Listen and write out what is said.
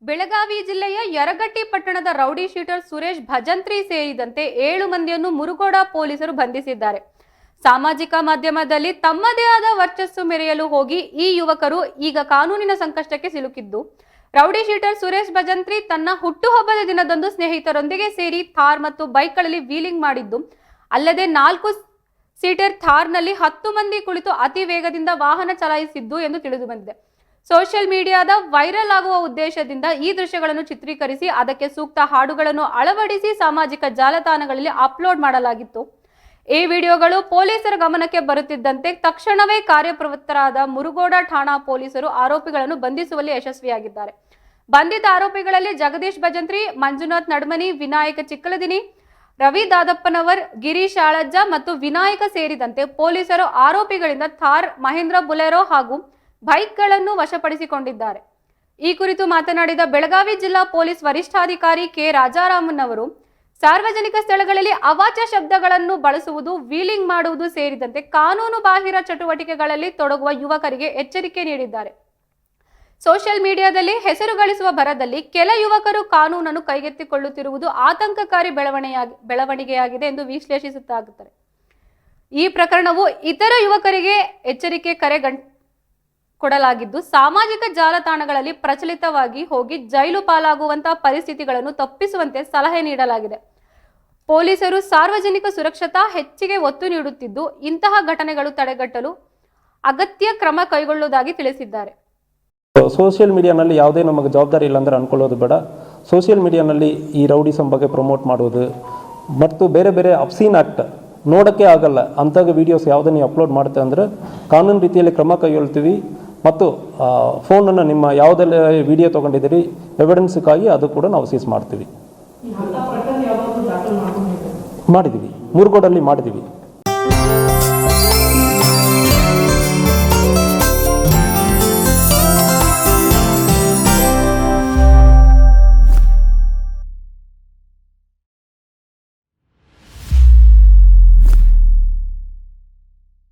ಬೆಳಗಾವಿ ಜಿಲ್ಲೆಯ ಯರಗಟ್ಟಿ ಪಟ್ಟಣದ rowdy sheeter Suresh Bhajantri ಸೇರಿದಂತೆ 7 ಮಂದಿಯನ್ನು ಮುರುಗೋಡ ಪೊಲೀಸರು ಬಂಧಿಸಿದ್ದಾರೆ. ಸಾಮಾಜಿಕ ಮಾಧ್ಯಮದಲ್ಲಿ ತಮ್ಮದೇ ಆದ ವರ್ಚಸ್ಸು ಮೆರೆಯಲು ಹೋಗಿ ಈ ಯುವಕರು ಈಗ ಕಾನೂನಿನ ಸಂಕಷ್ಟಕ್ಕೆ ಸಿಲುಕಿದ್ದು, ರೌಡಿ ಶೀಟರ್ ಸುರೇಶ್ ಭಜಂತ್ರಿ ತನ್ನ ಹುಟ್ಟುಹಬ್ಬದ ದಿನದಂದು ಸ್ನೇಹಿತರೊಂದಿಗೆ ಸೇರಿ ಥಾರ್ ಮತ್ತು ಬೈಕ್ಗಳಲ್ಲಿ ವೀಲಿಂಗ್ ಮಾಡಿದ್ದು, ಅಲ್ಲದೆ 4 ಸೀಟರ್ ಥಾರ್ನಲ್ಲಿ 10 ಮಂದಿ ಕುಳಿತು ಅತಿ ವೇಗದಿಂದ ವಾಹನ ಚಲಾಯಿಸಿದ್ದು ಎಂದು ತಿಳಿದು ಬಂದಿದೆ. ಸೋಷಿಯಲ್ ಮೀಡಿಯಾದ ವೈರಲ್ ಆಗುವ ಉದ್ದೇಶದಿಂದ ಈ ದೃಶ್ಯಗಳನ್ನು ಚಿತ್ರೀಕರಿಸಿ ಅದಕ್ಕೆ ಸೂಕ್ತ ಹಾಡುಗಳನ್ನು ಅಳವಡಿಸಿ ಸಾಮಾಜಿಕ ಜಾಲತಾಣಗಳಲ್ಲಿ ಅಪ್ಲೋಡ್ ಮಾಡಲಾಗಿತ್ತು. ಈ ವಿಡಿಯೋಗಳು ಪೊಲೀಸರ ಗಮನಕ್ಕೆ ಬರುತ್ತಿದ್ದಂತೆ ತಕ್ಷಣವೇ ಕಾರ್ಯಪ್ರವೃತ್ತರಾದ ಮುರುಗೋಡ ಠಾಣಾ ಪೊಲೀಸರು ಆರೋಪಿಗಳನ್ನು ಬಂಧಿಸುವಲ್ಲಿ ಯಶಸ್ವಿಯಾಗಿದ್ದಾರೆ. ಬಂಧಿತ ಆರೋಪಿಗಳಲ್ಲಿ ಜಗದೀಶ್ ಭಜಂತ್ರಿ, ಮಂಜುನಾಥ್ ನಡ್ಮನಿ, ವಿನಾಯಕ ಚಿಕ್ಕಲದಿನಿ, ರವಿ ದಾದಪ್ಪನವರ್, ಗಿರೀಶ್ ಆಳಜ್ಜ ಮತ್ತು ವಿನಾಯಕ ಸೇರಿದಂತೆ ಪೊಲೀಸರು ಆರೋಪಿಗಳಿಂದ ಥಾರ್, ಮಹೇಂದ್ರ ಬುಲೆರೋ ಹಾಗೂ ಬೈಕ್ಗಳನ್ನು ವಶಪಡಿಸಿಕೊಂಡಿದ್ದಾರೆ. ಈ ಕುರಿತು ಮಾತನಾಡಿದ ಬೆಳಗಾವಿ ಜಿಲ್ಲಾ ಪೊಲೀಸ್ ವರಿಷ್ಠಾಧಿಕಾರಿ ಕೆ ರಾಜಾರಾಮನ್ ಅವರು, ಸಾರ್ವಜನಿಕ ಸ್ಥಳಗಳಲ್ಲಿ ಅವಾಚ್ಯ ಶಬ್ದಗಳನ್ನು ಬಳಸುವುದು, ವೀಲಿಂಗ್ ಮಾಡುವುದು ಸೇರಿದಂತೆ ಕಾನೂನು ಬಾಹಿರ ಚಟುವಟಿಕೆಗಳಲ್ಲಿ ತೊಡಗುವ ಯುವಕರಿಗೆ ಎಚ್ಚರಿಕೆ ನೀಡಿದ್ದಾರೆ. ಸೋಷಿಯಲ್ ಮೀಡಿಯಾದಲ್ಲಿ ಹೆಸರು ಗಳಿಸುವ ಭರದಲ್ಲಿ ಕೆಲ ಯುವಕರು ಕಾನೂನನ್ನು ಕೈಗೆತ್ತಿಕೊಳ್ಳುತ್ತಿರುವುದು ಆತಂಕಕಾರಿ ಬೆಳವಣಿಗೆಯಾಗಿದೆ ಎಂದು ವಿಶ್ಲೇಷಿಸುತ್ತಾರೆ. ಈ ಪ್ರಕರಣವು ಇತರ ಯುವಕರಿಗೆ ಎಚ್ಚರಿಕೆ ಕರೆ ಕೊಡಲಾಗಿದ್ದು, ಸಾಮಾಜಿಕ ಜಾಲತಾಣಗಳಲ್ಲಿ ಪ್ರಚಲಿತವಾಗಿ ಹೋಗಿ ಜೈಲು ಪಾಲಾಗುವಂತಹ ಪರಿಸ್ಥಿತಿಗಳನ್ನು ತಪ್ಪಿಸುವಂತೆ ಸಲಹೆ ನೀಡಲಾಗಿದೆ. ಪೊಲೀಸರು ಸಾರ್ವಜನಿಕ ಸುರಕ್ಷತಾ ಹೆಚ್ಚಿಗೆ ಒತ್ತು ನೀಡುತ್ತಿದ್ದು, ಇಂತಹ ಘಟನೆಗಳು ತಡೆಗಟ್ಟಲು ಅಗತ್ಯ ಕ್ರಮ ಕೈಗೊಳ್ಳುವುದಾಗಿ ತಿಳಿಸಿದ್ದಾರೆ. ಸೋಷಿಯಲ್ ಮೀಡಿಯಾನಲ್ಲಿ ಯಾವುದೇ ನಮಗೆ ಜವಾಬ್ದಾರಿ ಇಲ್ಲ ಅಂದರೆ ಅನ್ಕೊಳ್ಳೋದು ಬೇಡ. ಸೋಷಿಯಲ್ ಮೀಡಿಯಾನಲ್ಲಿ ಈ ರೌಡಿಸಮ್ ಬಗ್ಗೆ ಪ್ರಮೋಟ್ ಮಾಡೋದು ಮತ್ತು ಬೇರೆ ಬೇರೆ ಅಬ್ಸೀನ್ ಆ್ಯಕ್ಟ್ ನೋಡೋಕ್ಕೆ ಆಗಲ್ಲ ಅಂಥ ವೀಡಿಯೋಸ್ ಯಾವುದೇ ನೀವು ಅಪ್ಲೋಡ್ ಮಾಡುತ್ತೆ ಅಂದರೆ ಕಾನೂನು ರೀತಿಯಲ್ಲಿ ಕ್ರಮ ಕೈಗೊಳ್ತೀವಿ. ಮತ್ತು ಫೋನನ್ನು ನಿಮ್ಮ ಯಾವುದೆಲ್ಲ ವಿಡಿಯೋ ತೊಗೊಂಡಿದ್ದೀರಿ ಎವಿಡೆನ್ಸ್ಗಾಗಿ ಅದು ಕೂಡ ನಾವು ಸೀಸ್ ಮಾಡ್ತೀವಿ. ಮಾಡಿದ್ದೀವಿ, ಮುರುಗೋಡಲ್ಲಿ ಮಾಡಿದ್ದೀವಿ.